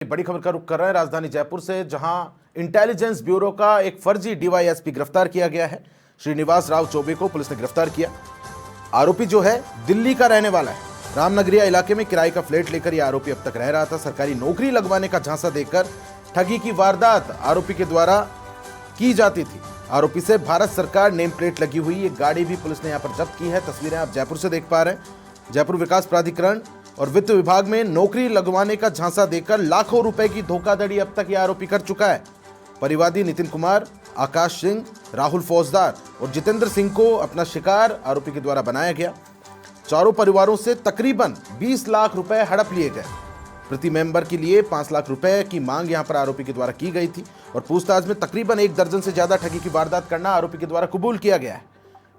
बड़ी खबर का रुख कर रहे हैं राजधानी जयपुर से, जहां इंटेलिजेंस ब्यूरो का एक फर्जी डीवाईएसपी गिरफ्तार किया गया है। श्रीनिवास राव चौबे को पुलिस ने गिरफ्तार किया। आरोपी जो है दिल्ली का रहने वाला है। रामनगरिया इलाके में किराए का फ्लैट लेकर यह आरोपी अब तक रह रहा था। सरकारी नौकरी लगवाने का झांसा देकर ठगी की वारदात आरोपी के द्वारा की जाती थी। आरोपी से भारत सरकार नेम प्लेट लगी हुई एक गाड़ी भी पुलिस ने यहां पर जब्त की है। तस्वीरें आप जयपुर से देख पा रहे हैं। जयपुर विकास प्राधिकरण और वित्त विभाग में नौकरी लगवाने का झांसा देकर लाखों रुपए की धोखाधड़ी अब तक यह आरोपी कर चुका है। परिवादी नितिन कुमार, आकाश सिंह, राहुल फौजदार और जितेंद्र सिंह को अपना शिकार आरोपी के द्वारा बनाया गया। चारों परिवारों से तकरीबन 20 लाख रुपए हड़प लिए गए। प्रति मेंबर के लिए 5 लाख रुपए की मांग यहां पर आरोपी के द्वारा की गई थी और पूछताछ में तकरीबन 1 दर्जन से ज्यादा ठगी की वारदात करना आरोपी के द्वारा कबूल किया गया है।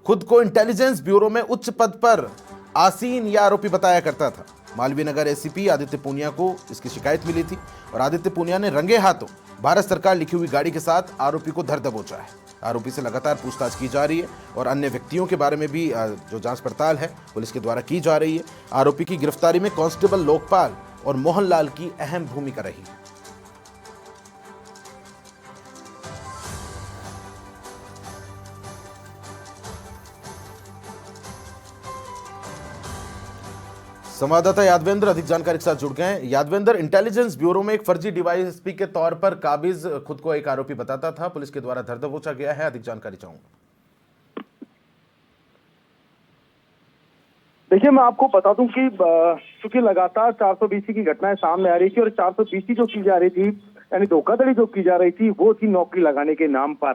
खुद को इंटेलिजेंस ब्यूरो में उच्च पद पर आसीन यह आरोपी बताया करता था। मालवीय नगर एसीपी आदित्य पूनिया को इसकी शिकायत मिली थी और आदित्य पूनिया ने रंगे हाथों भारत सरकार लिखी हुई गाड़ी के साथ आरोपी को धर दबोचा है। आरोपी से लगातार पूछताछ की जा रही है और अन्य व्यक्तियों के बारे में भी जो जांच पड़ताल है पुलिस के द्वारा की जा रही है। आरोपी की गिरफ्तारी में कांस्टेबल लोकपाल और मोहनलाल की अहम भूमिका रही। संवाददाता यादवेंद्र अधिक जानकारी के साथ जुड़ गए हैं। यादवेंद्र, इंटेलिजेंस ब्यूरो में एक फर्जी डीवाईएसपी के तौर पर काबिज खुद को एक आरोपी बताता था, पुलिस के द्वारा धर दबोचा गया है। अधिक जानकारी चाहूंगा। देखिए, मैं आपको बता दूं कि चूंकि लगातार 420 की घटनाएं सामने आ रही थी और 420 जो की जा रही थी, यानी धोखाधड़ी जो की जा रही थी, वो थी नौकरी लगाने के नाम पर।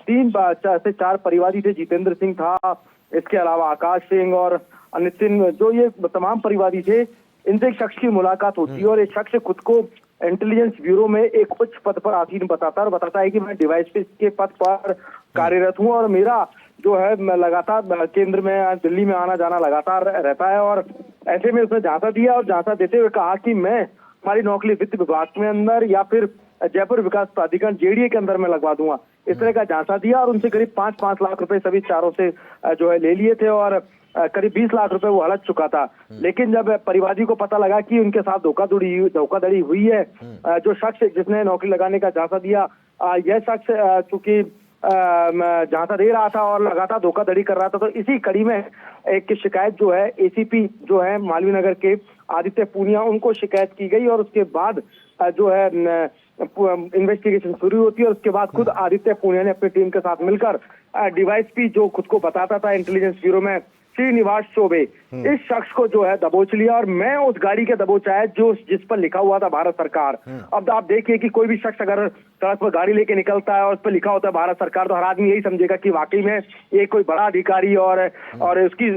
3 परिवादी थे। जितेंद्र सिंह था, इसके अलावा आकाश सिंह और नितिन, जो ये तमाम परिवादी थे। इनसे एक शख्स की मुलाकात होती है और एक शख्स खुद को इंटेलिजेंस ब्यूरो में एक उच्च पद पर आसीन बताता है और बताता है कि मैं डीवाईएसपी के पद पर कार्यरत हूं और मेरा जो है मैं लगातार केंद्र में दिल्ली में आना जाना लगातार रहता है। और ऐसे में उसने झांसा दिया और झांसा देते हुए कहा कि मैं हमारी नौकरी वित्त विभाग में अंदर या फिर जयपुर विकास प्राधिकरण जेडीए के अंदर में लगवा दूंगा। इस तरह का झांसा दिया और उनसे करीब 5-5 लाख रुपए सभी चारों से जो है ले लिए थे और करीब 20 लाख रुपए वो हड़प चुका था। लेकिन जब परिवादी को पता लगा कि उनके साथ धोखाधड़ी हुई है, जो शख्स जिसने नौकरी लगाने का झांसा दिया, यह शख्स चूंकि झांसा दे रहा था और लगातार धोखाधड़ी कर रहा था, तो इसी कड़ी में एक शिकायत जो है एसीपी जो है मालवीय नगर के आदित्य पूनिया, उनको शिकायत की गई और उसके बाद जो है इन्वेस्टिगेशन शुरू होती है और उसके बाद खुद आदित्य पूनिया ने अपनी टीम के साथ मिलकर डीवाईएसपी जो खुद को बताता था इंटेलिजेंस ब्यूरो में, श्रीनिवास चौबे, इस शख्स को जो है दबोच लिया और मैं उस गाड़ी के दबोचा है जो जिस पर लिखा हुआ था भारत सरकार। अब आप देखिए कि कोई भी शख्स अगर सड़क पर गाड़ी लेके निकलता है और उस पर लिखा होता है भारत सरकार, तो हर आदमी यही समझेगा कि वाकई में ये कोई बड़ा अधिकारी और उसकी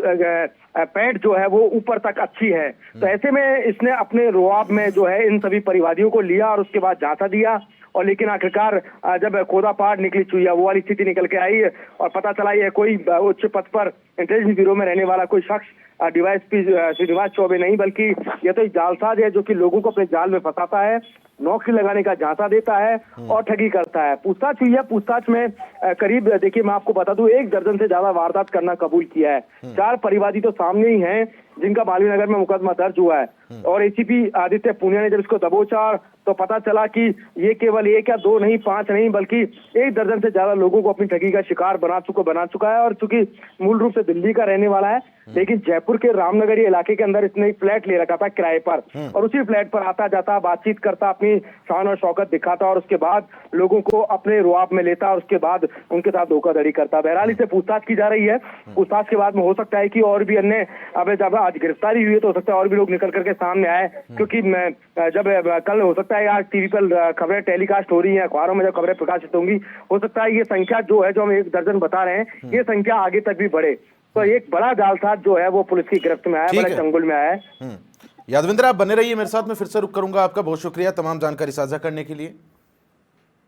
पैंट जो है वो ऊपर तक अच्छी है। तो ऐसे में इसने अपने रुआब में जो है इन सभी परिवादियों को लिया और उसके बाद झांसा दिया और लेकिन आखिरकार जब खोदा पहाड़ निकली चुईया, वो वाली स्थिति निकल के आई और पता चला ये कोई उच्च पद पर इंटेलिजेंस ब्यूरो में रहने वाला कोई शख्स डीवाईएसपी श्रीनिवास चौबे नहीं, बल्कि यह तो एक जालसाज है जो कि लोगों को अपने जाल में फंसाता है, नौकरी लगाने का झांसा देता है और ठगी करता है। पूछताछ हुई है। पूछताछ में करीब, देखिए मैं आपको बता दूं, 1 दर्जन से ज्यादा वारदात करना कबूल किया है। 4 परिवादी तो सामने ही हैं जिनका मालवीय नगर में मुकदमा दर्ज हुआ है और एसीपी आदित्य पूनिया ने जब इसको दबोचा तो पता चला कि ये केवल 1 या 2 नहीं, 5 नहीं, बल्कि 1 दर्जन से ज्यादा लोगों को अपनी ठगी का शिकार बना चुका है। और चूंकि मूल रूप से दिल्ली का रहने वाला है, लेकिन जयपुर के रामनगरी इलाके के अंदर इसने एक फ्लैट ले रखा था किराए पर और उसी फ्लैट पर आता जाता, बातचीत करता, अपनी शान और शौकत दिखाता और उसके बाद लोगों को अपने रुआब में लेता और उसके बाद उनके साथ धोखाधड़ी करता। बहरहाल इसे पूछताछ की जा रही है। पूछताछ के बाद में हो सकता है कि और भी अन्य, अब जब आज गिरफ्तारी हुई है तो हो सकता है और भी लोग निकल करके सामने आए, क्योंकि जब कल हो सकता है आज टीवी पर खबरें टेलीकास्ट हो रही हैं, अखबारों में जब खबरें प्रकाशित होंगी, हो सकता है ये संख्या जो है, जो हम 1 दर्जन बता रहे हैं, ये संख्या आगे तक भी बढ़े। तो एक बड़ा जालसाज जो है वो पुलिस की गिरफ्त में आया, बड़े चंगुल में आया है। यादवेंद्र, आप बने रहिए मेरे साथ, मैं फिर से रुक करूंगा। आपका बहुत शुक्रिया तमाम जानकारी साझा करने के लिए।